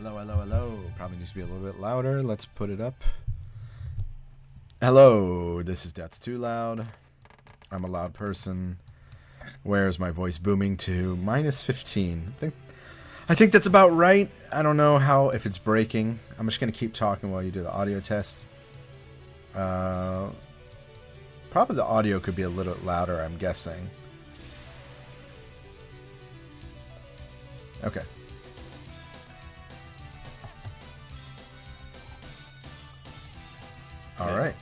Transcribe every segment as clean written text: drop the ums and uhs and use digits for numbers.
Hello, hello, hello. Probably needs to be a little bit louder. Let's put it up. Hello, this is That's Too Loud. I'm a loud person. Where is my voice booming to? -15. I think that's about right. I don't know if it's breaking. I'm just going to keep talking while you do the audio test. Probably the audio could be a little louder, I'm guessing. Okay. All right.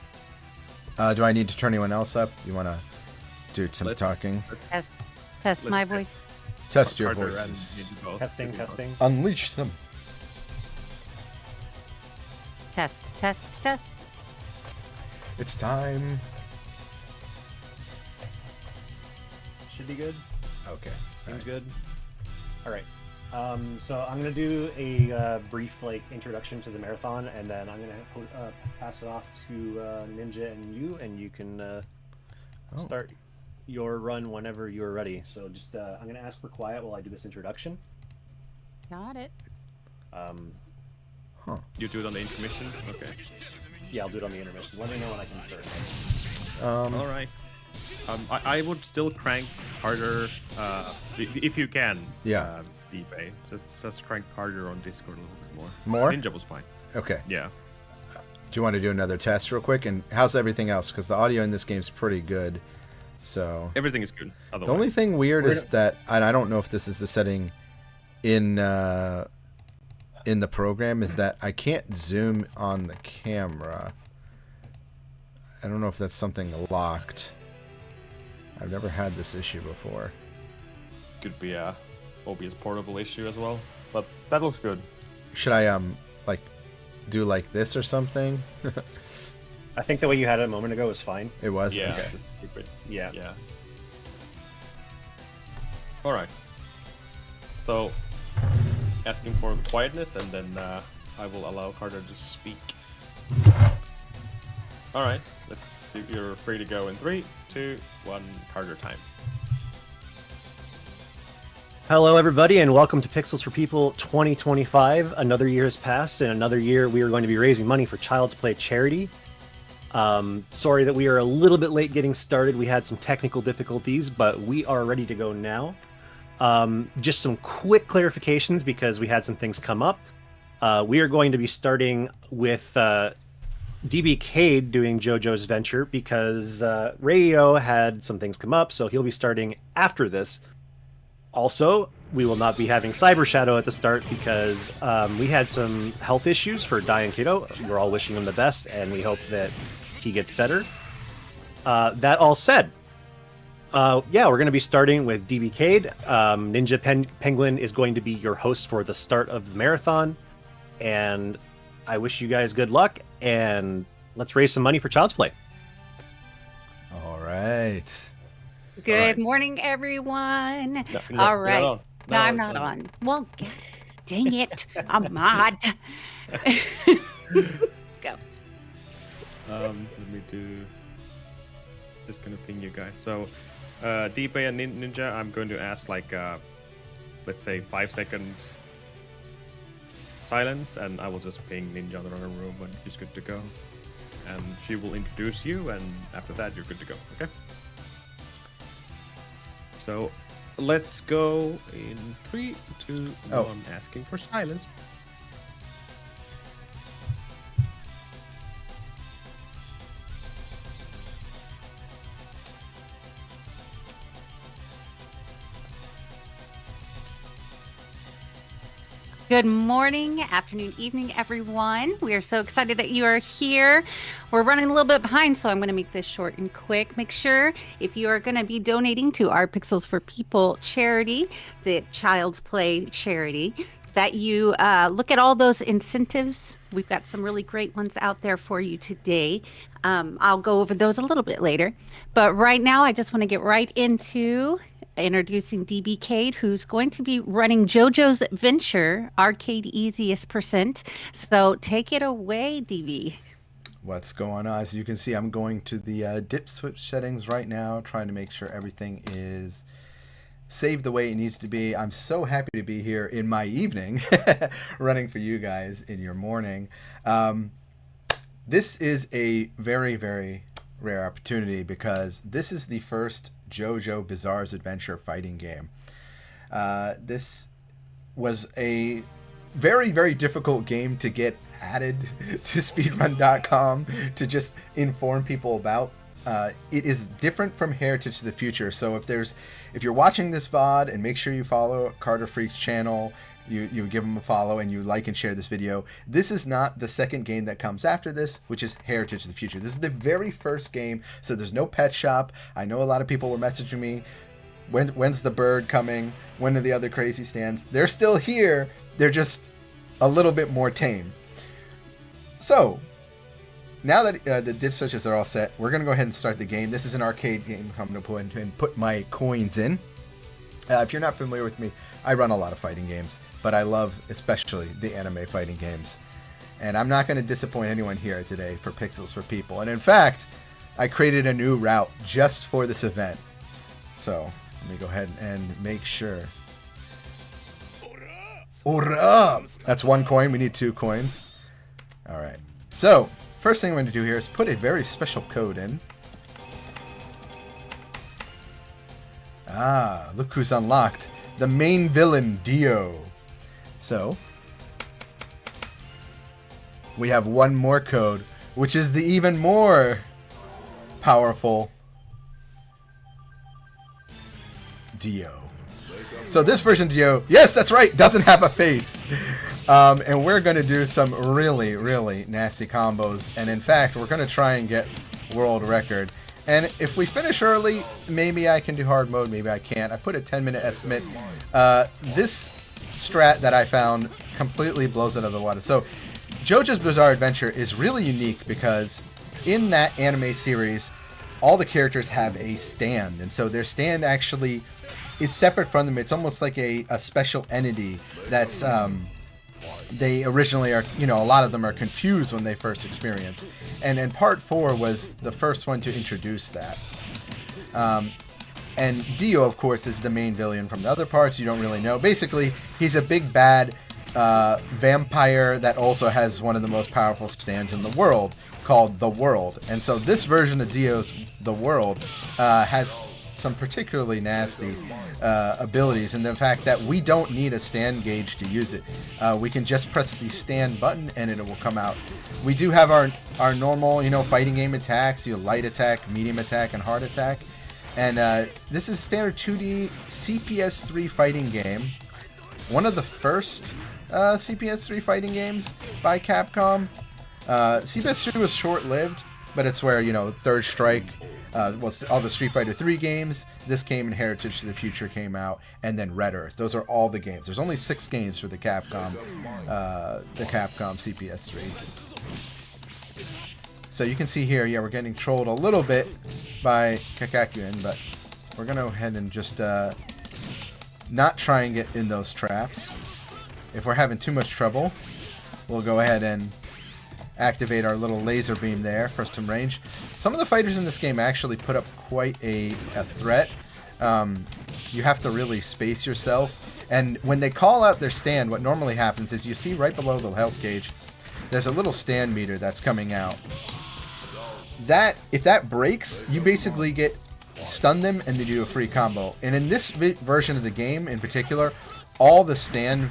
Do I need to turn anyone else up? You want to do some talking? Test my voice. Test your voices. Testing. Unleash them. Test. It's time. Should be good. Okay. Seems nice. good. All right. So I'm gonna do a brief introduction to the marathon, and then I'm gonna pass it off to Ninja and you can start your run whenever you're ready. So just I'm gonna ask for quiet while I do this introduction. Got it. You do it on the intermission? Okay. Yeah, I'll do it on the intermission. Let me know when I can start. All right. I would still crank harder if you can. Yeah. D-Bay. Just crank harder on Discord a little bit more. More? Ninja was fine. Okay. Yeah. Do you want to do another test real quick? And how's everything else? Because the audio in this game is pretty good. So Everything is good. the only thing weird is that, and I don't know if this is the setting in the program, is that I can't zoom on the camera. I don't know if that's something locked. I've never had this issue before. Could be a OBS portable issue as well, but that looks good. Should I do like this or something? I think the way you had it a moment ago was fine. It was? Yeah. Okay. Just keep it. Yeah. Yeah. All right. So, asking for quietness, and then I will allow Carter to speak. All right. Let's see if you're free to go in 3, 2, 1. Carter time. Hello, everybody, and welcome to Pixels for People 2025. Another year has passed, and another year we are going to be raising money for Child's Play charity. Sorry that we are a little bit late getting started. We had some technical difficulties, but we are ready to go now. Just some quick clarifications because we had some things come up. We are going to be starting with DB Cade doing JoJo's Venture because Radio had some things come up, so he'll be starting after this. Also, we will not be having Cyber Shadow at the start because we had some health issues for Diane Kiddo. We're all wishing him the best, and we hope that he gets better. That all said, we're going to be starting with DB Cade. Ninja Penguin is going to be your host for the start of the marathon, and I wish you guys good luck, and let's raise some money for Child's Play. All right. Good morning, everyone. No, All right. no, I'm not on. Well, dang it. I'm mod. Go. Let me do. Just gonna ping you guys. So, D-Bay and Ninja, I'm going to ask let's say 5-second silence, and I will just ping Ninja in the other room when she's good to go, and she will introduce you, and after that you're good to go. Okay. So, let's go in 3, 2, 1. Asking for silence. Good morning, afternoon, evening, everyone. We are so excited that you are here. We're running a little bit behind, so I'm going to make this short and quick. Make sure if you are going to be donating to our Pixels for People charity, the Child's Play charity, that you look at all those incentives. We've got some really great ones out there for you today. I'll go over those a little bit later. But right now, I just want to get right into introducing DB Cade, who's going to be running JoJo's Venture, Arcade Easiest Percent. So take it away, DB. What's going on? As you can see, I'm going to the dip switch settings right now, trying to make sure everything is saved the way it needs to be. I'm so happy to be here in my evening, running for you guys in your morning. This is a very, very rare opportunity because this is the first JoJo Bizarre's Adventure fighting game. This was a very, very difficult game to get added to speedrun.com to just inform people about. It is different from Heritage to the Future. So if you're watching this VOD, and make sure you follow Carter Freak's channel, you give him a follow, and you like and share this video. This is not the second game that comes after this, which is Heritage to the Future. This is the very first game, so there's no pet shop. I know a lot of people were messaging me, when's the bird coming? When are the other crazy stands? They're still here. They're just a little bit more tame. So, now that the div switches are all set, we're going to go ahead and start the game. This is an arcade game. I'm going to go ahead and put my coins in. If you're not familiar with me, I run a lot of fighting games, but I love especially the anime fighting games. And I'm not going to disappoint anyone here today for Pixels for People. And in fact, I created a new route just for this event. So, let me go ahead and make sure. Ora! That's 1 coin. We need 2 coins. Alright. So, first thing I'm going to do here is put a very special code in. Ah, look who's unlocked. The main villain, Dio. So, we have 1 more code, which is the even more powerful Dio. So this version of Dio, yes, that's right, doesn't have a face. And we're going to do some really, really nasty combos. And in fact, we're going to try and get world record. And if we finish early, maybe I can do hard mode, maybe I can't. I put a 10-minute estimate. This strat that I found completely blows it out of the water. So JoJo's Bizarre Adventure is really unique because in that anime series, all the characters have a stand. And so their stand actually is separate from them. It's almost like a special entity that's... they originally are, a lot of them are confused when they first experience. And part 4 was the first one to introduce that. And Dio, of course, is the main villain from the other parts. You don't really know. Basically, he's a big bad vampire that also has one of the most powerful stands in the world called The World. And so this version of Dio's The World has some particularly nasty abilities, and the fact that we don't need a stand gauge to use it. We can just press the stand button and it will come out. We do have our normal, fighting game attacks, light attack, medium attack, and hard attack. And this is a standard 2D CPS3 fighting game. One of the first CPS3 fighting games by Capcom. CPS3 was short-lived, but it's where, Third Strike, all the Street Fighter 3 games, this came in Heritage to the Future came out, and then Red Earth. Those are all the games. There's only 6 games for the Capcom CPS3. So you can see here, we're getting trolled a little bit by Kakakuin, but we're going to go ahead and just not try and get in those traps. If we're having too much trouble, we'll go ahead and activate our little laser beam there for some range. Some of the fighters in this game actually put up quite a threat. You have to really space yourself. And when they call out their stand, what normally happens is you see right below the health gauge, there's a little stand meter that's coming out. If that breaks, you basically stun them and they do a free combo. And in this version of the game in particular, all the stand,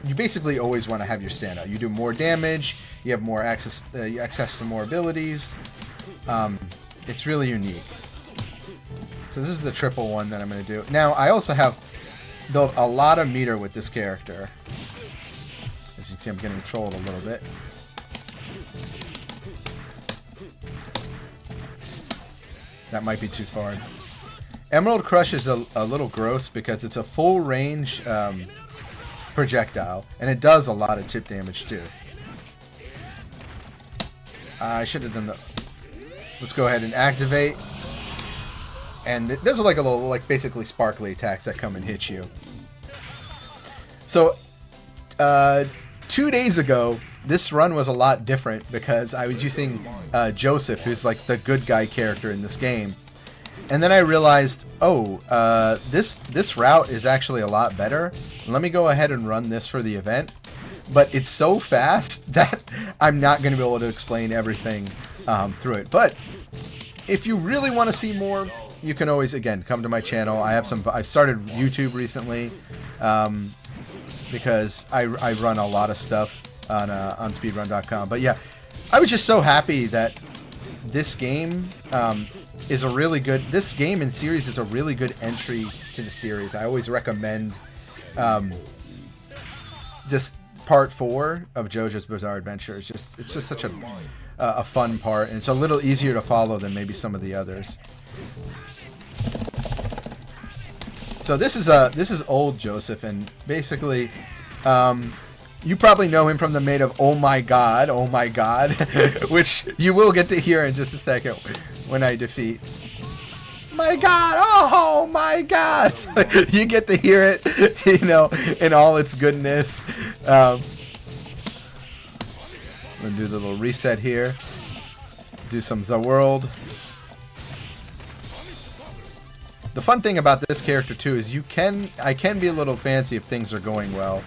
you basically always want to have your stand out. You do more damage, you have more access to more abilities. It's really unique. So this is the triple one that I'm going to do. Now, I also have built a lot of meter with this character. As you can see, I'm getting trolled a little bit. That might be too far. Emerald Crush is a little gross because it's a full range projectile, and it does a lot of chip damage too. I should have done the... Let's go ahead and activate. And there's like a little, basically sparkly attacks that come and hit you. So, 2 days ago, this run was a lot different because I was using Joseph, who's like the good guy character in this game. And then I realized, this route is actually a lot better. Let me go ahead and run this for the event. But it's so fast that I'm not going to be able to explain everything through it. But if you really want to see more, you can always, again, come to my channel. I've started YouTube recently because I run a lot of stuff on speedrun.com. But yeah, I was just so happy that this game is a really good. This game and series is a really good entry to the series. I always recommend just part 4 of JoJo's Bizarre Adventure. It's just such a fun part, and it's a little easier to follow than maybe some of the others. So this is old Joseph, and basically, you probably know him from the made of "Oh my God," which you will get to hear in just a second when I defeat. My God! Oh my God! So you get to hear it, you know, in all its goodness. I'm gonna do the little reset here. Do some The World. The fun thing about this character too is I can be a little fancy if things are going well.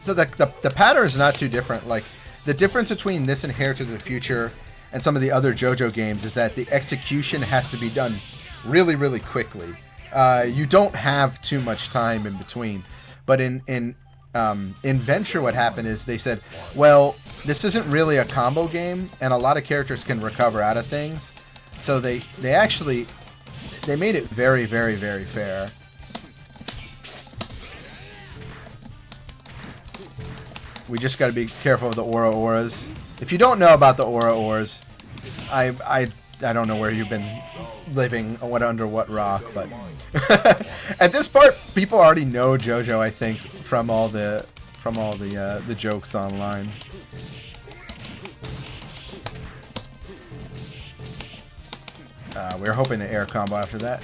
So the pattern is not too different. Like the difference between this and Heritage of the Future and some of the other JoJo games is that the execution has to be done really, really quickly. You don't have too much time in between. But in Venture, what happened is they said, well, this isn't really a combo game, and a lot of characters can recover out of things. So they made it very, very, very fair. We just got to be careful of the auras. If you don't know about the auras, I don't know where you've been living, under what rock, but at this part, people already know JoJo. I think from all the jokes online. We're hoping to air combo after that.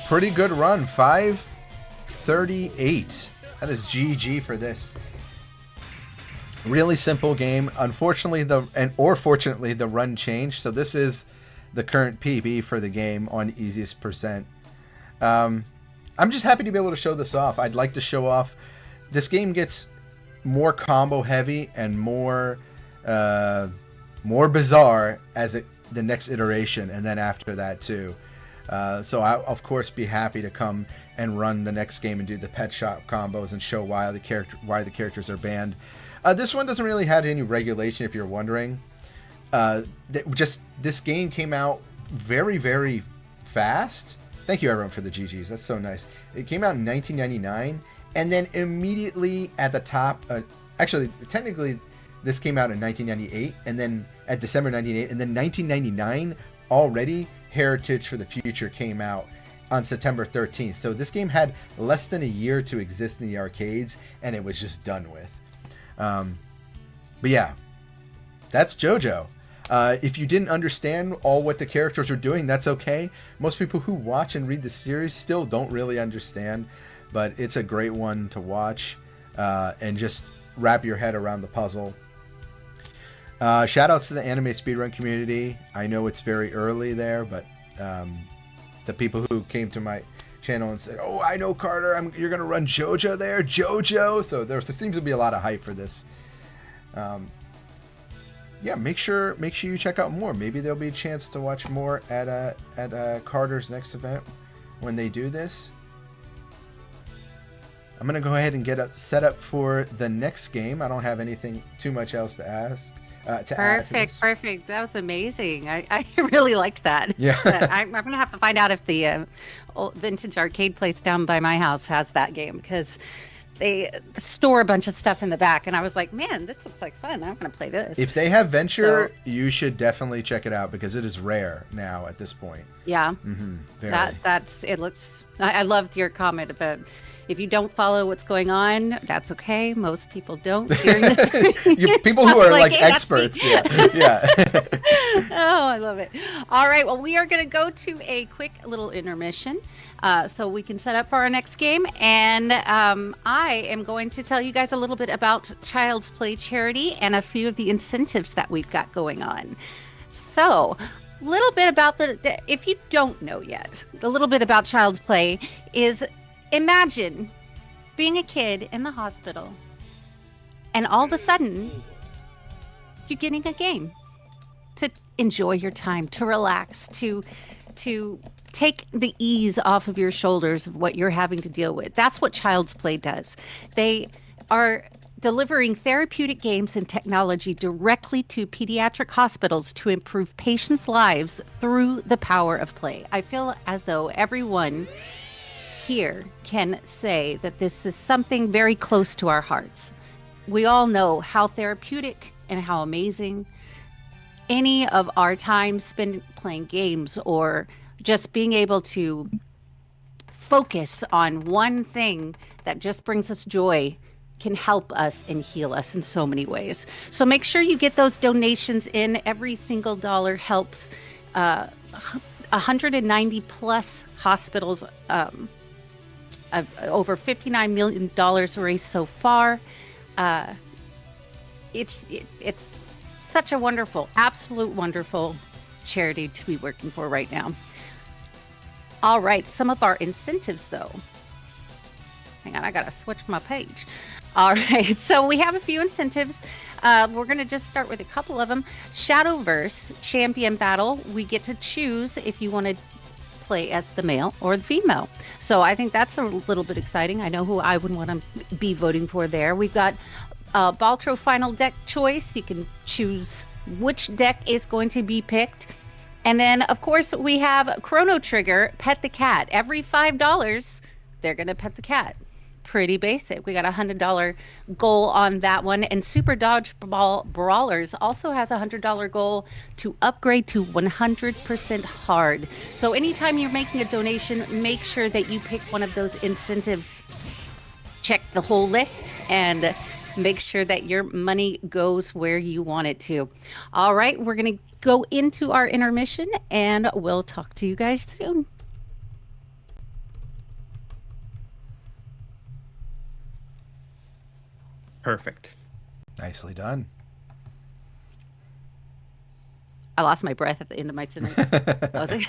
Pretty good run, 5:38. That is GG for this. Really simple game. Unfortunately, fortunately, the run changed. So this is the current PB for the game on easiest percent. I'm just happy to be able to show this off. I'd like to show off. This game gets more combo heavy and more bizarre as the next iteration, and then after that too. So I'll of course be happy to come and run the next game and do the pet shop combos and show why the characters are banned. This one doesn't really have any regulation, if you're wondering. This game came out very, very fast. Thank you everyone for the GGs. That's so nice. It came out in 1999, and then immediately at the top. Actually, technically, this came out in 1998, and then at December 1998, and then 1999 already. Heritage for the Future came out on September 13th. So this game had less than a year to exist in the arcades, and it was just done with. But yeah, that's JoJo. If you didn't understand what the characters were doing, that's okay. Most people who watch and read the series still don't really understand, but it's a great one to watch and just wrap your head around the puzzle. Shout outs to the anime speedrun community. I know it's very early there, but the people who came to my channel and said, "Oh, I know Carter, you're gonna run JoJo there, JoJo." So there seems to be a lot of hype for this. Yeah, make sure you check out more. Maybe there'll be a chance to watch more at Carter's next event when they do this. I'm gonna go ahead and get set up for the next game. I don't have anything too much else to ask. Perfect. That was amazing. I really liked that. Yeah. I'm gonna have to find out if the old vintage arcade place down by my house has that game, because they store a bunch of stuff in the back, and I was like, man, this looks like fun. I'm gonna play this. If they have Venture, you should definitely check it out because it is rare now at this point. Yeah. Mm-hmm. It I loved your comment about if you don't follow what's going on, that's okay. Most people don't during this. People who are like "Hey, that's me." experts. Yeah. Yeah. Oh, I love it. All right. Well, we are going to go to a quick little intermission so we can set up for our next game. And I am going to tell you guys a little bit about Child's Play Charity and a few of the incentives that we've got going on. So, a little bit about if you don't know yet, a little bit about Child's Play is imagine being a kid in the hospital and all of a sudden you're getting a game to enjoy your time, to relax, to take the ease off of your shoulders of what you're having to deal with. That's what Child's Play does. They are delivering therapeutic games and technology directly to pediatric hospitals to improve patients' lives through the power of play. I feel as though everyone here can say that this is something very close to our hearts. We all know how therapeutic and how amazing any of our time spent playing games or just being able to focus on one thing that just brings us joy can help us and heal us in so many ways. So make sure you get those donations in. Every single dollar helps 190 plus hospitals, over $59 million raised so far. It's such a wonderful, absolute wonderful charity to be working for right now. All right, some of our incentives though. Hang on, I gotta switch my page. All right, so we have a few incentives. We're gonna just start with a couple of them. Shadowverse Champion Battle, we get to choose if you want to play as the male or the female. So I think that's a little bit exciting. I know who I would want to be voting for there. We've got Baltro Final Deck Choice. You can choose which deck is going to be picked. And then, of course, we have Chrono Trigger, Pet the Cat. Every $5, they're going to pet the cat. Pretty basic. We got a $100 goal on that one. And Super Dodgeball Brawlers also has a $100 goal to upgrade to 100% hard. So anytime you're making a donation, make sure that you pick one of those incentives. Check the whole list and make sure that your money goes where you want it to. All right, we're going to go into our intermission and we'll talk to you guys soon. Perfect. Nicely done. I lost my breath at the end of my sentence. I was like,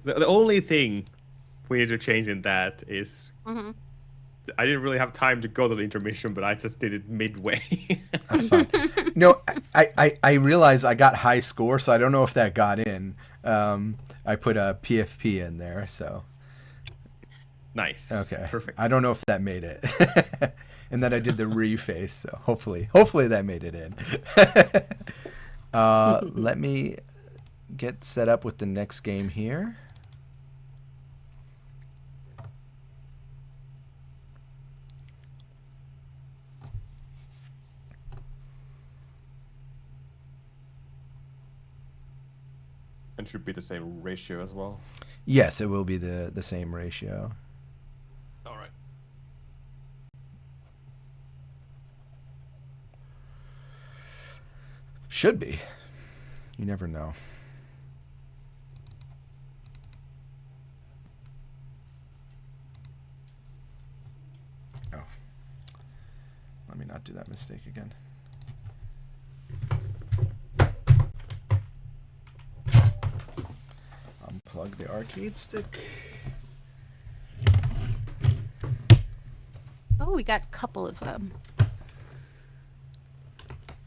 the only thing we need to change in that is I didn't really have time to go to the intermission, but I just did it midway. That's fine. No, I realize I got high score, so I don't know if that got in. I put a PFP in there, so. Nice. Okay. Perfect. I don't know if that made it. And then I did the reface, so hopefully that made it in. Let me get set up with the next game here. And should be the same ratio as well. Yes, it will be the same ratio. All right. Should be. You never know. Oh. Let me not do that mistake again. Unplug the arcade stick. oh, we got a couple of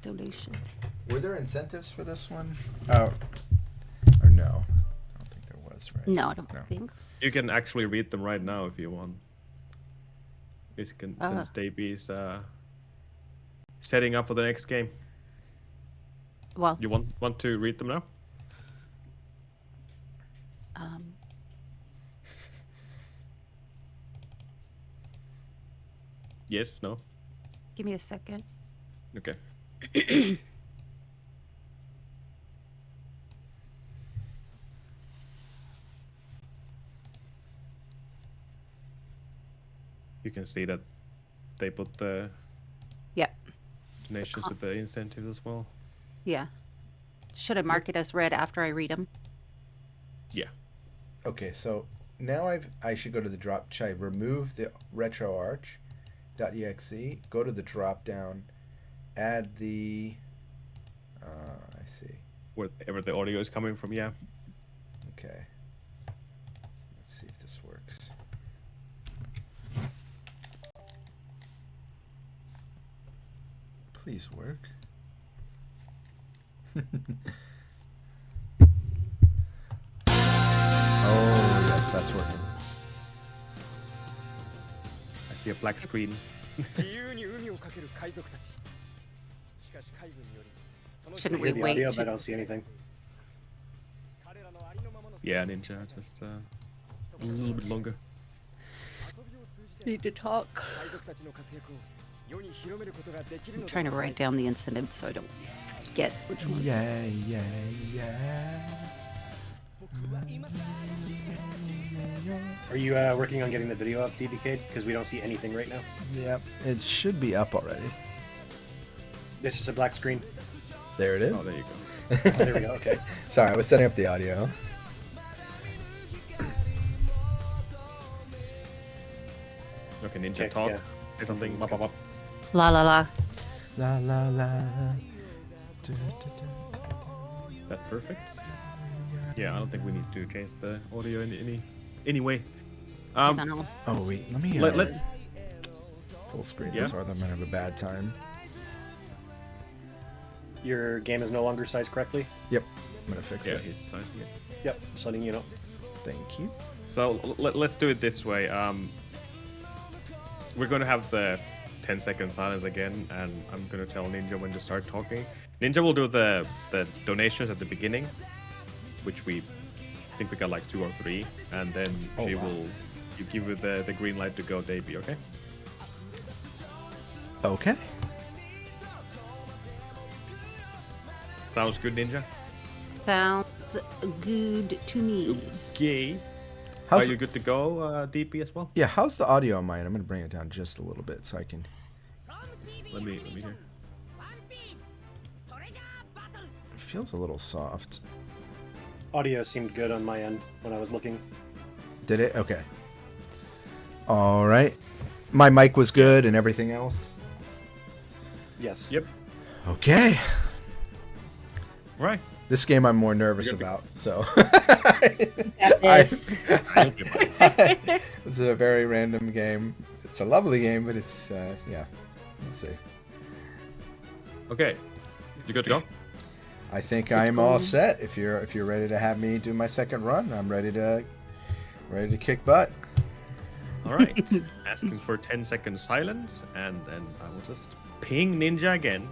donations. Were there incentives for this one? Oh, or no? I don't think there was, right? No, I don't think so. You can actually read them right now if you want. You can, since Davey's setting up for the next game. Well, You want to read them now? Yes, no? give me a second. Okay. You can see that they put the Yep. donations with the incentives as well. Yeah. Should I mark it as red after I read them? Yeah. Okay, so now I should go to the drop. Should I remove the retroarch.exe, go to the drop down, add the I see. Wherever the audio is coming from, yeah. Okay. Let's see if this works. Please work. Oh, yes, that's working. I see a black screen. Shouldn't I we hear the wait? audio, but I don't see anything. Yeah, Ninja, just a little bit longer. Need to talk. I'm trying to write down the incentives so I don't forget which ones. Yeah, yeah, yeah. Are you working on getting the video up, DBK? Because we don't see anything right now. Yep, it should be up already. It's just a black screen. There it Oh, is. there you go. Oh, there we go. Okay. Sorry, I was setting up the audio. Okay, Ninja, Okay, talk. yeah. Say something. Up, up, up. La la la. La la la. Du, du, du. That's perfect. Yeah, I don't think we need to change the audio in any way. I don't know. Oh wait, let me. Let's. Full screen. Yeah? That's why I'm gonna have a bad time. Your game is no longer sized correctly. Yep, I'm gonna fix Yeah, it. he's sizing it. Yep. Just letting you know. Thank you. So let's do it this way. We're gonna have the 10-second silence again, and I'm gonna tell Ninja when to start talking. Ninja will do the donations at the beginning, which we think we got like 2 or 3, and then Oh, she wow. will give you the green light to go debut. Okay? Okay. Sounds good, Ninja. Sounds good to me. Okay. How's Are you good to go, DP as well? yeah? How's the audio on mine? I'm gonna bring it down just a little bit so I can. Let me hear. It feels a little soft. Audio seemed good on my end when I was looking. Did it? Okay. All right. My mic was good and everything else. Yes. Yep. Okay. Right. This game I'm more nervous You're good. about. So. Yes. This is a very random game. It's a lovely game, but it's yeah. Let's see. Okay. You good to go? I think I'm all set. If you're ready to have me do my second run, I'm ready to kick butt. All right. Asking for 10-second silence, and then I will just ping Ninja again.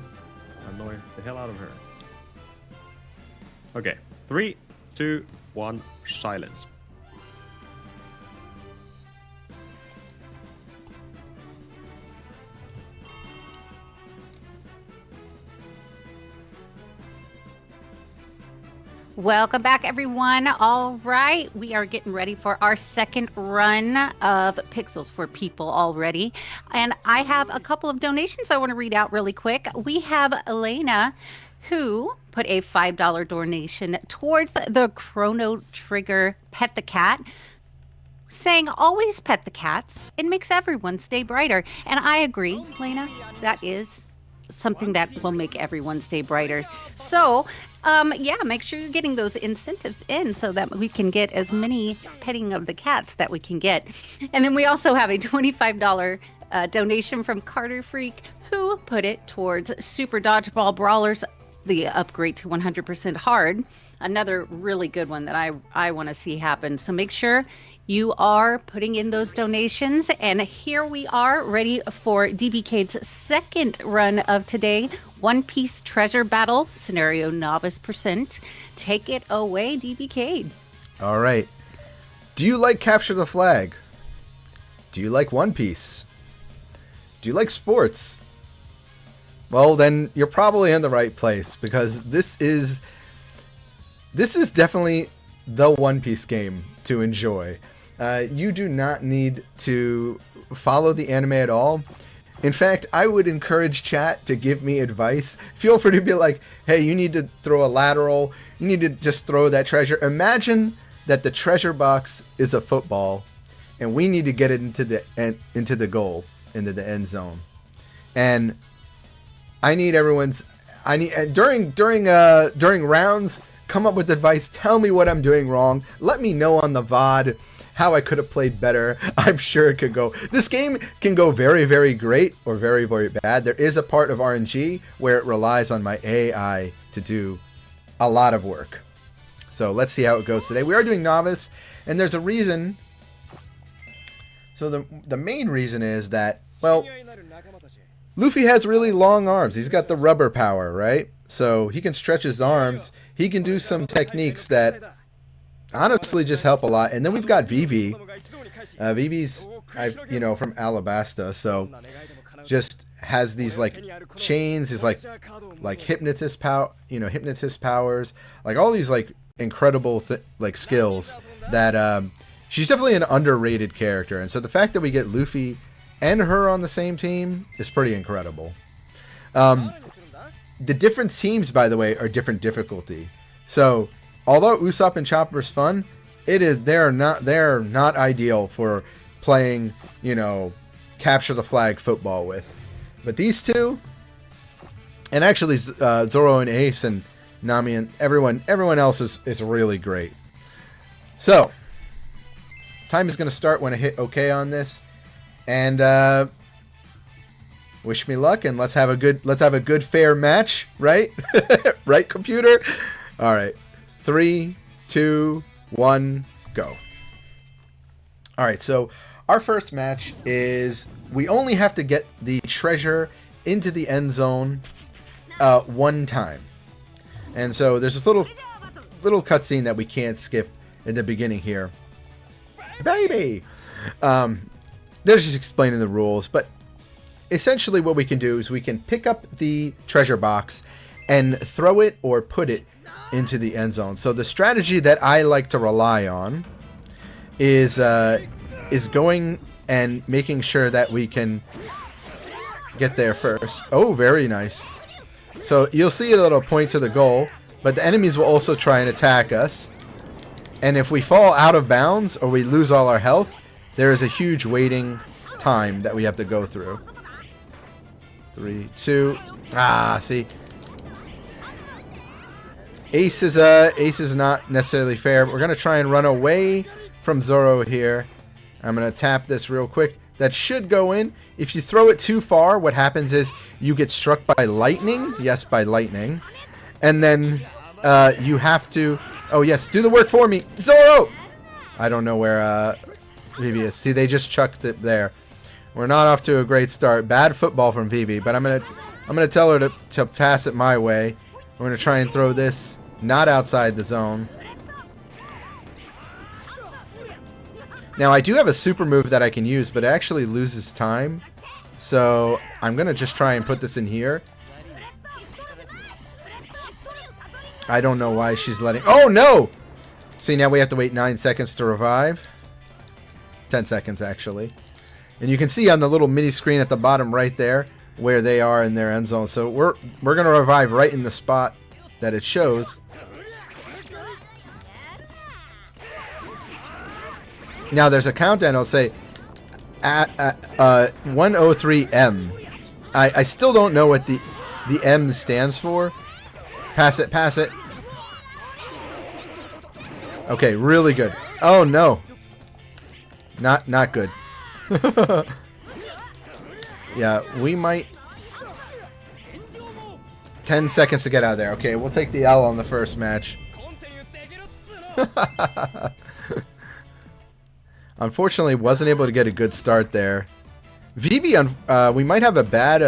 Annoy the hell out of her. Okay. 3, 2, 1, silence. Welcome back, everyone. All right, we are getting ready for our second run of Pixels for People already. And I have a couple of donations I want to read out really quick. We have Elena, who put a $5 donation towards the Chrono Trigger Pet the Cat, saying always pet the cats. It makes everyone stay brighter. And I agree, Lena, that is something that will make everyone stay brighter. So, yeah, make sure you're getting those incentives in so that we can get as many petting of the cats that we can get. And then we also have a $25 donation from Carter Freak, who put it towards Super Dodgeball Brawlers, the upgrade to 100% hard. Another really good one that I want to see happen. So make sure you are putting in those donations. And here we are ready for DBK's second run of today. One Piece Treasure Battle, Scenario Novice Percent. Take it away, DBK. All right. Do you like Capture the Flag? Do you like One Piece? Do you like sports? Well, then you're probably in the right place, because this is definitely the One Piece game to enjoy. You do not need to follow the anime at all. In fact, I would encourage chat to give me advice. Feel free to be like, hey, you need to throw a lateral. You need to just throw that treasure. Imagine that the treasure box is a football, and we need to get it into the goal, into the end zone. And I need everyone's. During rounds, come up with advice. Tell me what I'm doing wrong. Let me know on the VOD how I could have played better. I'm sure it could go. This game can go very, very great or very, very bad. There is a part of RNG where it relies on my AI to do a lot of work. So let's see how it goes today. We are doing novice, and there's a reason. So the main reason is that, well, Luffy has really long arms. He's got the rubber power, right? So he can stretch his arms. He can do some techniques that honestly just help a lot. And then we've got Vivi. Vivi's, from Alabasta, so just has these like chains, these like hypnotist powers, like all these like incredible skills that she's definitely an underrated character. And so the fact that we get Luffy and her on the same team is pretty incredible. The different teams, by the way, are different difficulty. So although Usopp and Chopper's fun, they're not ideal for playing, capture the flag football with. But these two, and actually Zoro and Ace and Nami and everyone else is really great. So time is going to start when I hit OK on this, and wish me luck, and let's have a good fair match, right? Right, computer. All right. 3, 2, 1, go. All right, so our first match is we only have to get the treasure into the end zone one time. And so there's this little cutscene that we can't skip in the beginning here. Baby! They're just explaining the rules, but essentially what we can do is we can pick up the treasure box and throw it or put it into the end zone. So the strategy that I like to rely on is going and making sure that we can get there first. Oh, very nice. So you'll see it'll point to the goal, but the enemies will also try and attack us. And if we fall out of bounds or we lose all our health, there is a huge waiting time that we have to go through. 3, 2, see. Ace is not necessarily fair. We're gonna try and run away from Zoro here. I'm gonna tap this real quick. That should go in. If you throw it too far, what happens is you get struck by lightning. Yes, by lightning. And then you have to... Oh, yes, do the work for me. Zoro! I don't know where Vivi is. See, they just chucked it there. We're not off to a great start. Bad football from Vivi, but I'm gonna tell her to pass it my way. We're gonna try and throw this not outside the zone. Now, I do have a super move that I can use, but it actually loses time. So I'm going to just try and put this in here. I don't know why she's letting... Oh, no! See, now we have to wait 9 seconds to revive. 10 seconds, actually. And you can see on the little mini screen at the bottom right there where they are in their end zone. So we're going to revive right in the spot that it shows. Now there's a countdown. It'll say 103M. I still don't know what the M stands for. Pass it, pass it. Okay, really good. Oh no, not good. Yeah, we might. 10 seconds to get out of there. Okay, we'll take the L on the first match. Unfortunately, wasn't able to get a good start there. Vivi, we might have a bad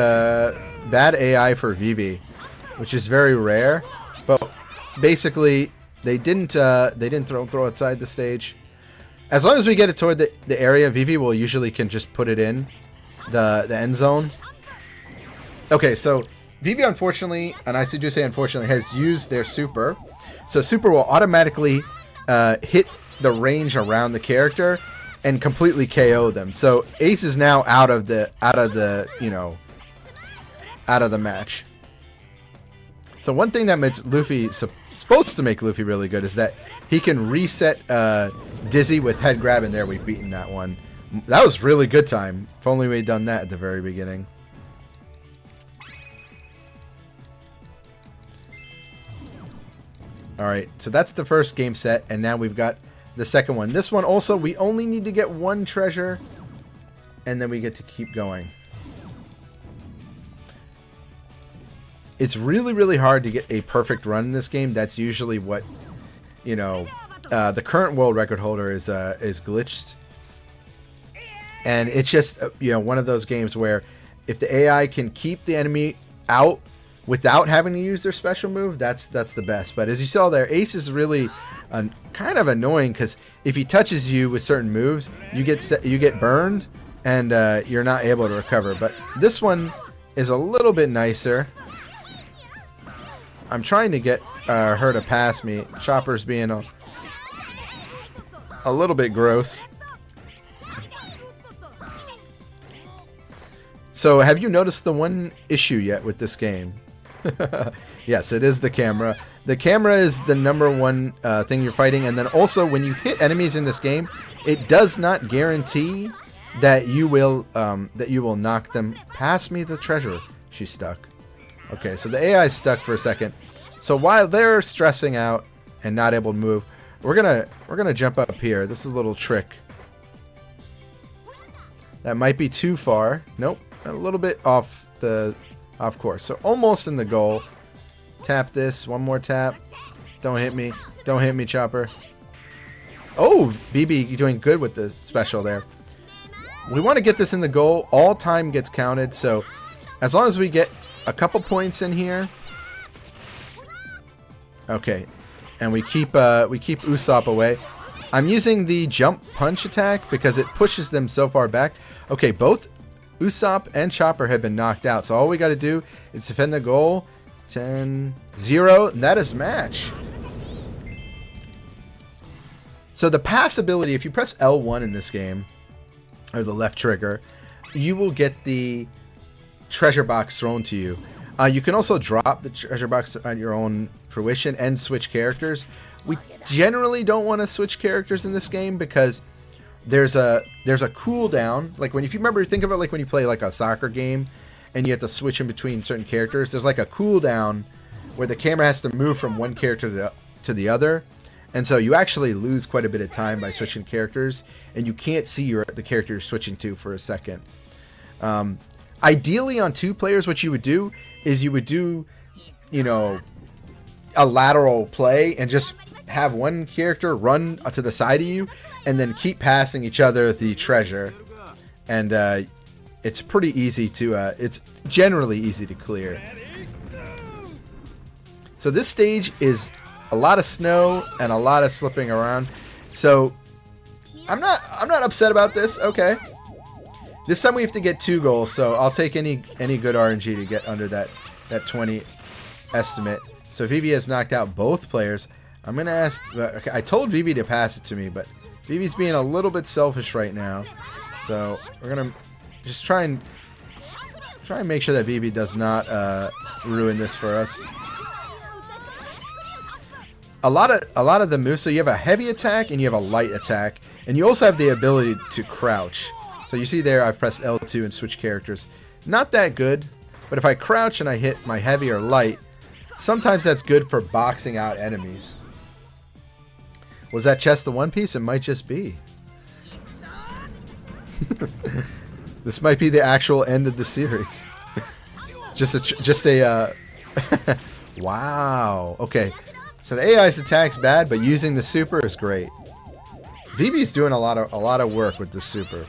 AI for Vivi, which is very rare. But basically, they didn't throw outside the stage. As long as we get it toward the area, Vivi will usually can just put it in the end zone. Okay, so Vivi, unfortunately, and I do say unfortunately, has used their super. So super will automatically hit the range around the character. and completely KO them. So Ace is now out of the match. So one thing that makes Luffy supposed to make Luffy really good is that he can reset Dizzy with head grab, and there we've beaten that one. That was really good time. If only we'd done that at the very beginning. Alright, so that's the first game set, and now we've got the second one. This one also, we only need to get one treasure, and then we get to keep going. It's really, really hard to get a perfect run in this game. That's usually what, the current world record holder is glitched. And it's just, one of those games where if the AI can keep the enemy out without having to use their special move, that's the best. But as you saw there, Ace is really kind of annoying because if he touches you with certain moves, you get burned and you're not able to recover. But this one is a little bit nicer. I'm trying to get her to pass me. Chopper's being a little bit gross. So have you noticed the one issue yet with this game? Yes, it is the camera. The camera is the number one thing you're fighting, and then also when you hit enemies in this game, it does not guarantee that you will knock them. Pass me the treasure. She's stuck. Okay, so the AI is stuck for a second. So while they're stressing out and not able to move, we're gonna jump up here. This is a little trick. That might be too far. Nope, a little bit off course. So almost in the goal. Tap this. One more tap. Don't hit me. Don't hit me, Chopper. Oh, BB, you're doing good with the special there. We want to get this in the goal. All time gets counted. So as long as we get a couple points in here. Okay. And we keep Usopp away. I'm using the jump punch attack because it pushes them so far back. Okay, both Usopp and Chopper have been knocked out. So all we got to do is defend the goal. 10-0, and that is match. So the pass ability, if you press L1 in this game, or the left trigger, you will get the treasure box thrown to you. You can also drop the treasure box on your own fruition and switch characters. We generally don't want to switch characters in this game because there's a cooldown. Like if you remember, think of it like when you play like a soccer game and you have to switch in between certain characters. There's like a cooldown where the camera has to move from one character to the other. And so you actually lose quite a bit of time by switching characters, and you can't see the character you're switching to for a second. Ideally on 2 players, what you would do is you would do, a lateral play and just have one character run to the side of you and then keep passing each other the treasure. And it's pretty easy to, it's generally easy to clear. So this stage is a lot of snow and a lot of slipping around. So I'm not upset about this. Okay. This time we have to get 2 goals, so I'll take any good RNG to get under that 20 estimate. So Vivi has knocked out both players. I'm gonna ask. Okay, I told Vivi to pass it to me, but Vivi's being a little bit selfish right now. So we're gonna just try and make sure that Vivi does not ruin this for us. A lot of the moves. So you have a heavy attack and you have a light attack, and you also have the ability to crouch. So you see there, I've pressed L2 and switched characters. Not that good, but if I crouch and I hit my heavy or light, sometimes that's good for boxing out enemies. Was that chest the One Piece? It might just be. This might be the actual end of the series. just a wow. Okay, so the AI's attack's bad, but using the super is great. Vivi's doing a lot of work with the super.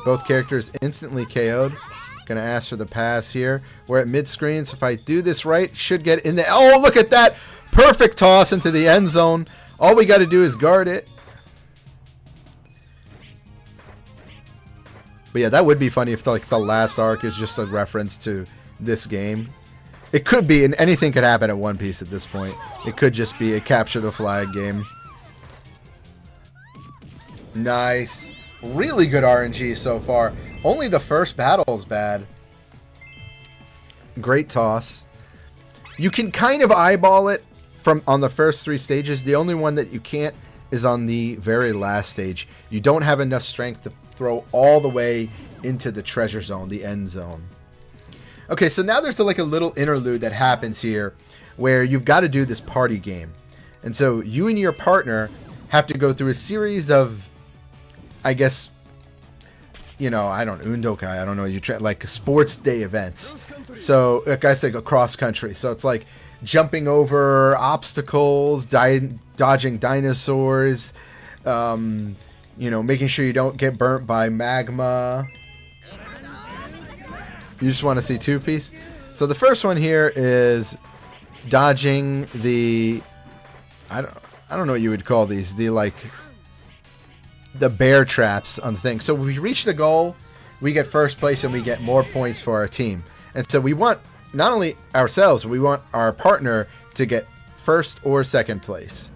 Both characters instantly KO'd. Gonna ask for the pass here. We're at mid-screen, so if I do this right, should get in the... Oh, look at that! Perfect toss into the end zone. All we got to do is guard it. But yeah, that would be funny if the last arc is just a reference to this game. It could be, and anything could happen at One Piece at this point. It could just be a capture the flag game. Nice. Really good RNG so far. Only the first battle's bad. Great toss. You can kind of eyeball it from on the first 3 stages. The only one that you can't is on the very last stage. You don't have enough strength to throw all the way into the treasure zone, the end zone. Okay, so now there's like a little interlude that happens here where you've got to do this party game. And so you and your partner have to go through a series of, I guess, you know, I don't Undokai, I don't know, like sports day events. So, like I said, cross country. So it's like jumping over obstacles, dodging dinosaurs, you know, making sure you don't get burnt by magma. You just want to see 2-piece. So the first one here is dodging the, I don't know what you would call these, the bear traps on the thing. So when we reach the goal, we get first place and we get more points for our team. And so we want not only ourselves, we want our partner to get first or second place,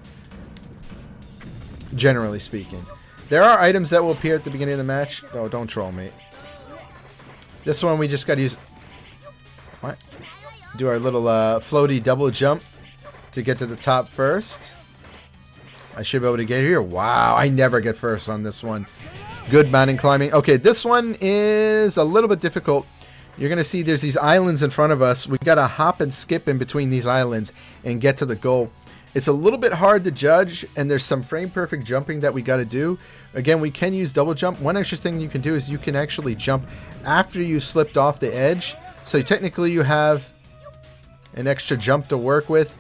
generally speaking. There are items that will appear at the beginning of the match. Oh, don't troll me. This one we just got to use, what? Do our little floaty double jump to get to the top first. I should be able to get here. Wow, I never get first on this one. Good mountain climbing. Okay, this one is a little bit difficult. You're going to see there's these islands in front of us. We got to hop and skip in between these islands and get to the goal. It's a little bit hard to judge, and there's some frame perfect jumping that we got to do. Again, we can use double jump. One extra thing you can do is you can actually jump after you slipped off the edge. So technically you have an extra jump to work with.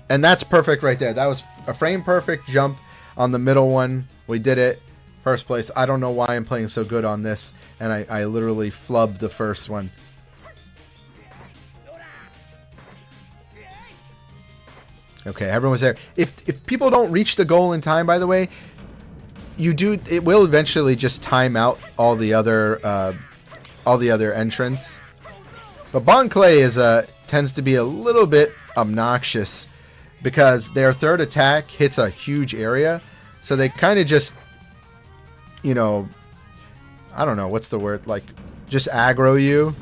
And that's perfect right there. That was a frame perfect jump on the middle one. We did it. First place. I don't know why I'm playing so good on this. And I literally flubbed the first one. Okay, everyone's there. If people don't reach the goal in time, by the way, it will eventually just time out all the other entrants. But Bon Clay tends to be a little bit obnoxious because their third attack hits a huge area, so they kind of just, you know, I don't know what's the word, like just aggro you.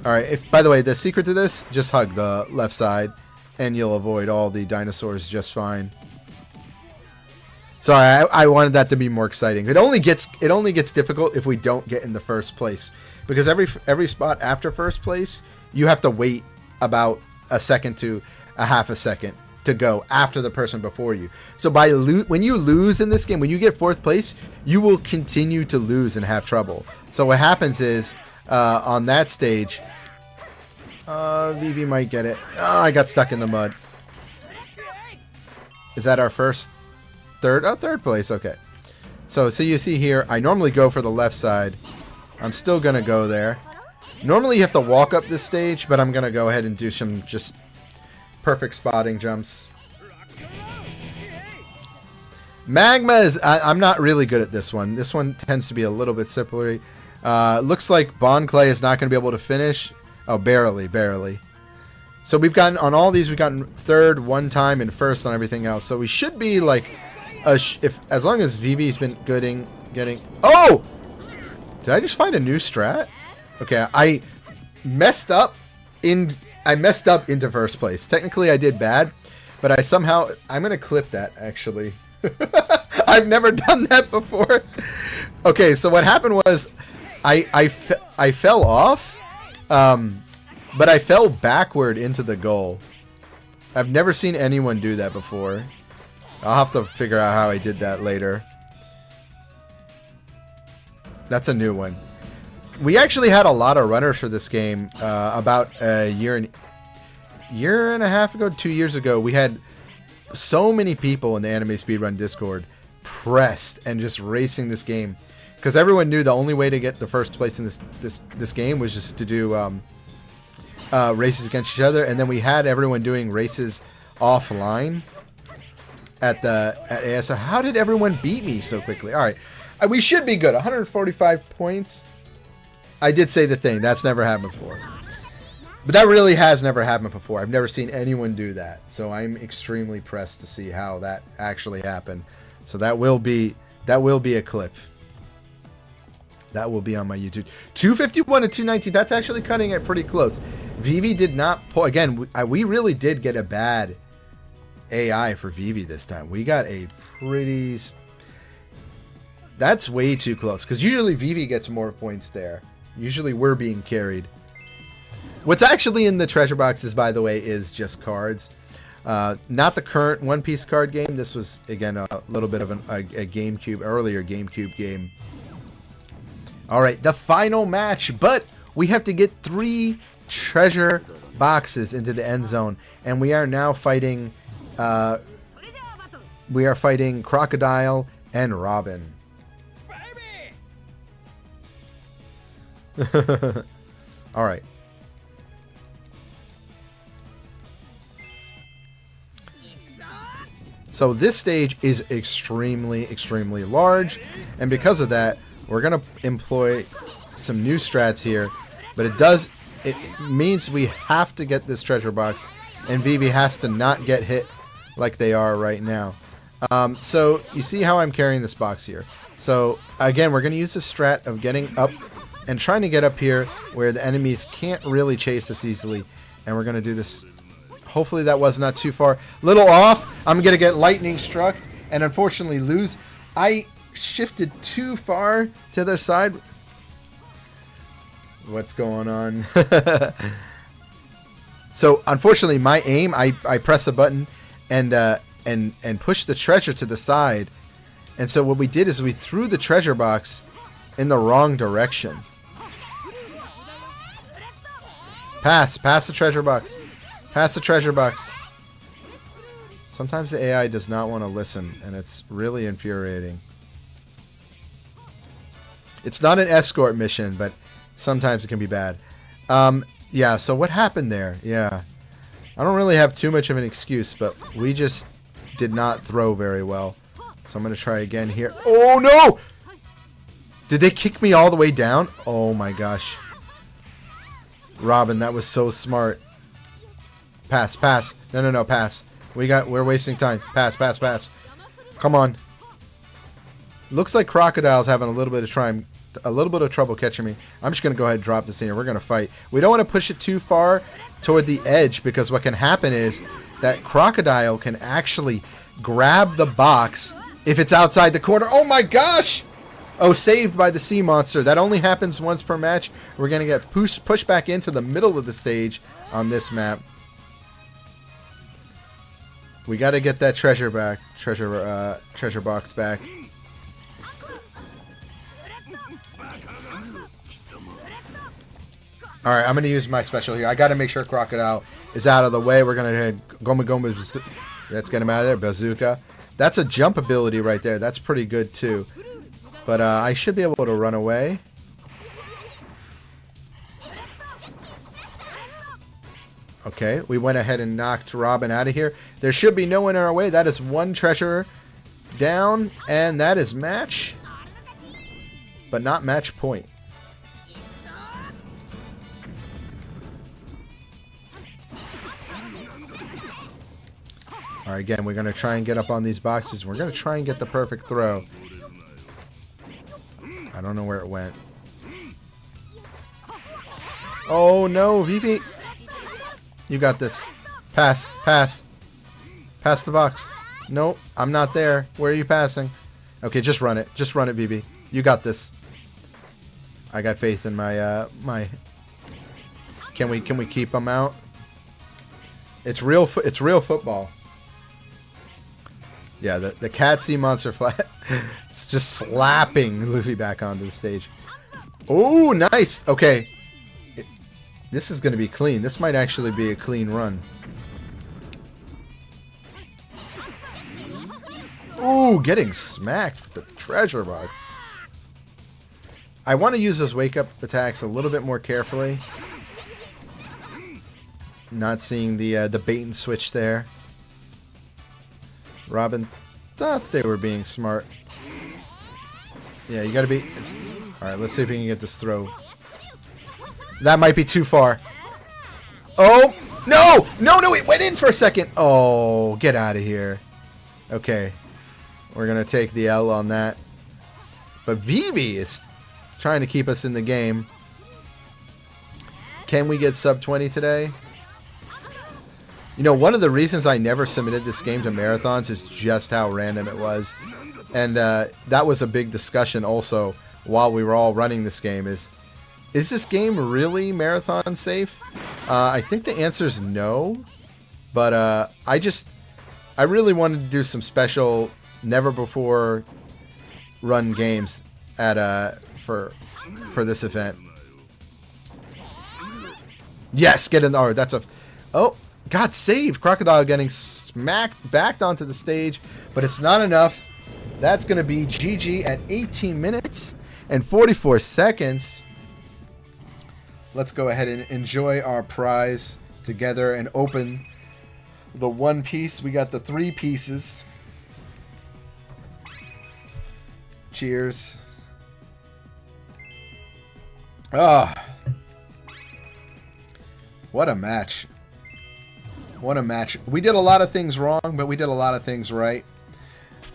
All right. By the way, the secret to this, just hug the left side, and you'll avoid all the dinosaurs just fine. Sorry, I wanted that to be more exciting. It only gets difficult if we don't get in the first place, because every spot after first place, you have to wait about a second to a half a second to go after the person before you. So when you lose in this game, when you get fourth place, you will continue to lose and have trouble. So what happens is on that stage, Vivi might get it. Oh, I got stuck in the mud. Is that our third place? Okay. So you see here, I normally go for the left side. I'm still gonna go there. Normally you have to walk up this stage, but I'm gonna go ahead and do some just perfect spotting jumps. Magma is, I'm not really good at this one. This one tends to be a little bit slippery. Looks like Bon Clay is not gonna be able to finish. Oh, barely. So we've gotten, on all these, we've gotten third one time and first on everything else. So we should be like, as long as Vivi's been getting. Oh! Did I just find a new strat? Okay, I messed up into first place. Technically, I did bad, but I'm gonna clip that actually. I've never done that before. Okay, so what happened was, I fell off. But I fell backward into the goal. I've never seen anyone do that before. I'll have to figure out how I did that later. That's a new one. We actually had a lot of runners for this game about a year and a half ago, 2 years ago. We had so many people in the Anime Speedrun Discord pressed and just racing this game, because everyone knew the only way to get the first place in this game was just to do races against each other, and then we had everyone doing races offline at AS. So how did everyone beat me so quickly? All right, we should be good. 145 points. I did say the thing. That's never happened before. But that really has never happened before. I've never seen anyone do that. So I'm extremely pressed to see how that actually happened. So that will be That will be a clip. That will be on my YouTube. 251 to 219. That's actually cutting it pretty close. Vivi did not pull. Again, we really did get a bad AI for Vivi this time. We got a pretty... That's way too close. Because usually Vivi gets more points there. Usually we're being carried. What's actually in the treasure boxes, by the way, is just cards. Not the current One Piece card game. This was, again, a little bit of a GameCube, earlier GameCube game. All right, the final match, but we have to get 3 treasure boxes into the end zone, and we are now fighting. We are fighting Crocodile and Robin. All right. So this stage is extremely, extremely large, and because of that, we're going to employ some new strats here, but it means we have to get this treasure box, and Vivi has to not get hit like they are right now. So you see how I'm carrying this box here. So again, we're going to use the strat of getting up and trying to get up here where the enemies can't really chase us easily, and we're going to do this. Hopefully that was not too far. Little off. I'm going to get lightning struck and unfortunately lose. I shifted too far to their side. What's going on? So unfortunately my aim, I press a button and push the treasure to the side. And so what we did is we threw the treasure box in the wrong direction. Pass the treasure box. Pass the treasure box. Sometimes the AI does not want to listen, and it's really infuriating. It's not an escort mission, but sometimes it can be bad. Yeah, so what happened there? Yeah. I don't really have too much of an excuse, but we just did not throw very well. So I'm going to try again here. Oh, no! Did they kick me all the way down? Oh, my gosh. Robin, that was so smart. Pass, pass. No, pass. We're wasting time. Pass. Come on. Looks like Crocodile's having a little bit of trouble catching me. I'm just going to go ahead and drop this in here. We're going to fight. We don't want to push it too far toward the edge, because what can happen is that Crocodile can actually grab the box if it's outside the corner. Oh my gosh! Oh, saved by the sea monster. That only happens once per match. We're going to get pushed back into the middle of the stage on this map. We got to get that treasure back. Treasure box back. Alright, I'm going to use my special here. I got to make sure Crocodile is out of the way. We're going to hit Goma. Let's get him out of there. Bazooka. That's a jump ability right there. That's pretty good too. But I should be able to run away. Okay, we went ahead and knocked Robin out of here. There should be no one in our way. That is one treasure down, and that is match. But not match point. Alright, again, we're going to try and get up on these boxes. We're going to try and get the perfect throw. I don't know where it went. Oh no, Vivi! You got this. Pass. Pass the box. Nope, I'm not there. Where are you passing? Okay, just run it. Just run it, Vivi. You got this. I got faith in my Can we keep him out? It's real football. Yeah, the cat sea monster flat. It's just slapping Luffy back onto the stage. Oh, nice. Okay. This is going to be clean. This might actually be a clean run. Ooh, getting smacked with the treasure box. I want to use those wake-up attacks a little bit more carefully. Not seeing the bait and switch there. Robin thought they were being smart. Yeah, you gotta be... Alright, let's see if we can get this throw. That might be too far. Oh! No! No, it went in for a second! Oh, get out of here. Okay. We're gonna take the L on that. But Vivi is trying to keep us in the game. Can we get sub 20 today? You know, one of the reasons I never submitted this game to marathons is just how random it was. And that was a big discussion also while we were all running this game is this game really marathon safe? I think the answer is no. But I really wanted to do some special never before run games at for this event. Yes, get in. Oh, that's a. Oh, got saved. Crocodile getting smacked back onto the stage, but it's not enough. That's going to be GG at 18 minutes and 44 seconds. Let's go ahead and enjoy our prize together and open the one piece. We got the 3 pieces. Cheers. Ah. What a match. What a match. We did a lot of things wrong, but we did a lot of things right.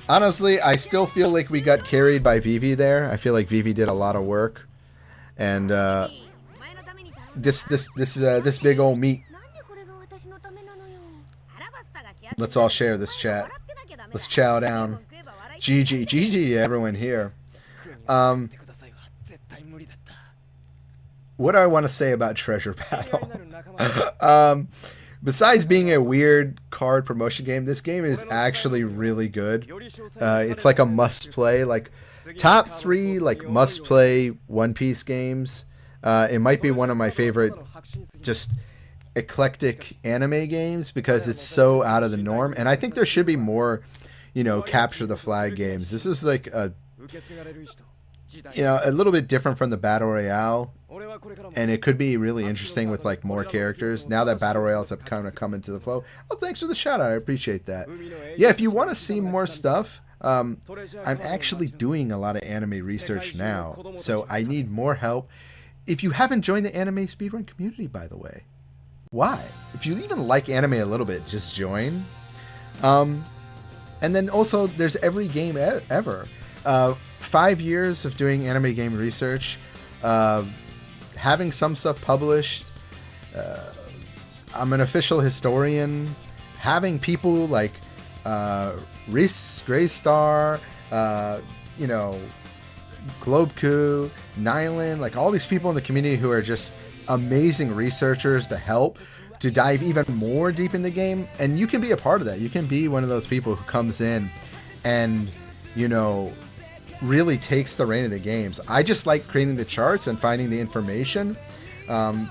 Honestly, I still feel like we got carried by Vivi there. I feel like Vivi did a lot of work. And this big old meat. Let's all share this chat. Let's chow down. GG. GG to everyone here. What do I want to say about Treasure Battle? Besides being a weird card promotion game, this game is actually really good. It's like a must-play. Like, top 3 like must-play One Piece games. It might be one of my favorite just eclectic anime games because it's so out of the norm. And I think there should be more, you know, capture the flag games. This is like a, you know, a little bit different from the Battle Royale. And it could be really interesting with like more characters now that Battle Royales have kind of come into the flow. Oh, thanks for the shout out. I appreciate that. Yeah, if you want to see more stuff, I'm actually doing a lot of anime research now. So I need more help. If you haven't joined the anime speedrun community, by the way, why? If you even like anime a little bit, just join. And then also there's every game ever. 5 years of doing anime game research. Having some stuff published. I'm an official historian. Having people like Reese Graystar, you know, Globeku, Nyland, like all these people in the community who are just amazing researchers to help to dive even more deep in the game. And you can be a part of that. You can be one of those people who comes in and, you know, really takes the reign of the games. I just like creating the charts and finding the information.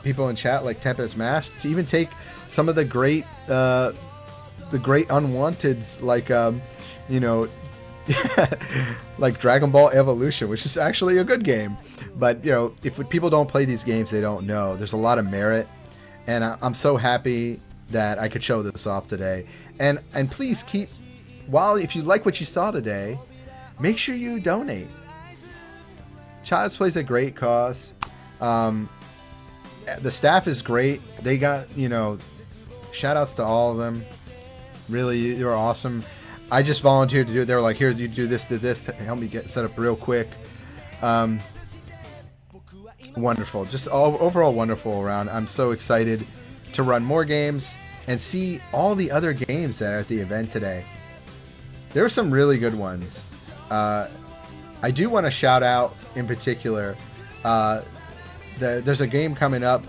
People in chat like Tempest Mask to even take some of the great unwanteds like you know like Dragon Ball Evolution, which is actually a good game. But you know, if people don't play these games, they don't know. There's a lot of merit, and I'm so happy that I could show this off today. And please keep, if you like what you saw today, make sure you donate. Child's Play's a great cause. The staff is great. They got, you know, shout outs to all of them. Really, you're awesome. I just volunteered to do it. They were like, here, you do this, help me get set up real quick. Wonderful. Just overall wonderful around. I'm so excited to run more games and see all the other games that are at the event today. There were some really good ones. I do want to shout out in particular, there's a game coming up,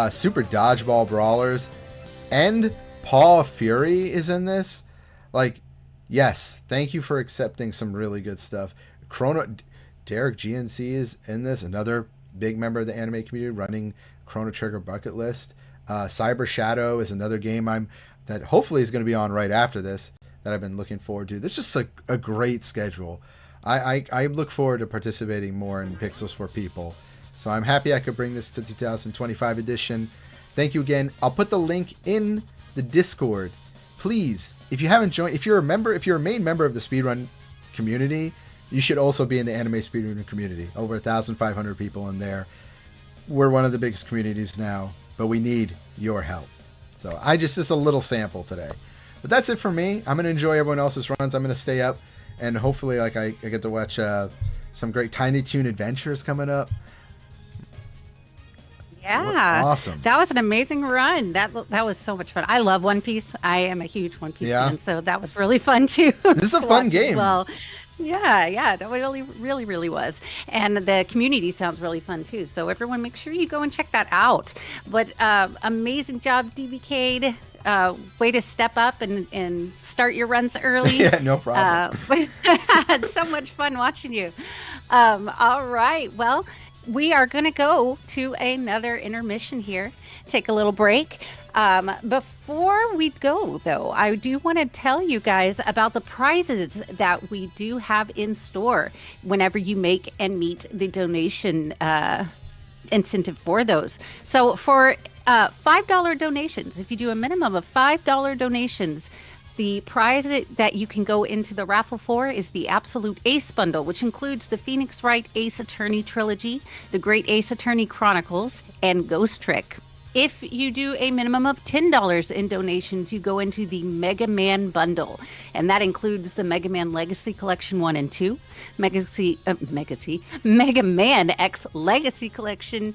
Super Dodgeball Brawlers, and Paw Fury is in this. Like, yes, thank you for accepting some really good stuff. Derek GNC is in this, another big member of the anime community running Chrono Trigger bucket list. Cyber Shadow is another game that hopefully is going to be on right after this that I've been looking forward to. There's just a great schedule. I look forward to participating more in Pixels for People. So I'm happy I could bring this to 2025 edition. Thank you again. I'll put the link in the Discord. Please, if you haven't joined, if you're a main member of the speedrun community, you should also be in the anime speedrun community. Over 1,500 people in there. We're one of the biggest communities now, but we need your help. So just a little sample today. But that's it for me. I'm going to enjoy everyone else's runs. I'm going to stay up and hopefully I get to watch some great Tiny Toon adventures coming up. Yeah, Awesome. That was an amazing run. That was so much fun. I love One Piece. I am a huge One Piece fan, so that was really fun too. This is a to fun watch as game. Well, yeah, that really was. And the community sounds really fun too. So everyone, make sure you go and check that out. But amazing job, DBK. Way to step up and start your runs early. Yeah, no problem. Had so much fun watching you. All right, well. We are going to go to another intermission here, take a little break. Before we go, though, I do want to tell you guys about the prizes that we do have in store whenever you make and meet the donation incentive for those. So for $5 donations, if you do a minimum of $5 donations, the prize that you can go into the raffle for is the Absolute Ace Bundle, which includes the Phoenix Wright Ace Attorney Trilogy, the Great Ace Attorney Chronicles, and Ghost Trick. If you do a minimum of $10 in donations, you go into the Mega Man Bundle, and that includes the Mega Man Legacy Collection 1 and 2, Mega Man X Legacy Collection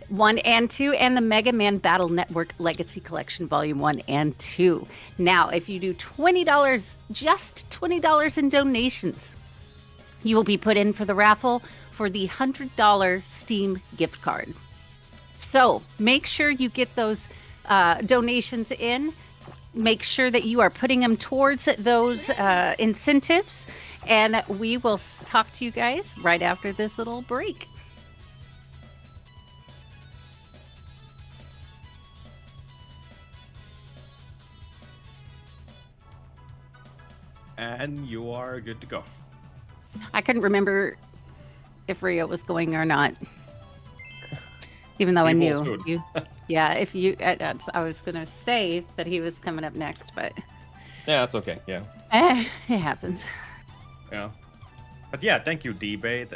1 and 2, and the Mega Man Battle Network Legacy Collection Volume 1 and 2. Now, if you do $20, just $20 in donations, you will be put in for the raffle for the $100 Steam gift card. So make sure you get those donations in. Make sure that you are putting them towards those incentives, and we will talk to you guys right after this little break. And you are good to go. I couldn't remember if Rio was going or not, even though I He was knew. good. Yeah, if you, I was gonna say that he was coming up next, but Yeah, that's okay. Yeah. it happens. Yeah. But yeah, thank you, DB.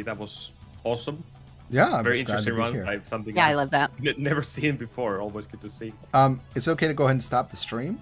That was awesome. Yeah, I'm Very just glad to interesting be runs. here. Something Yeah, I love that. never seen before. Always good to see. It's okay to go ahead and stop the stream.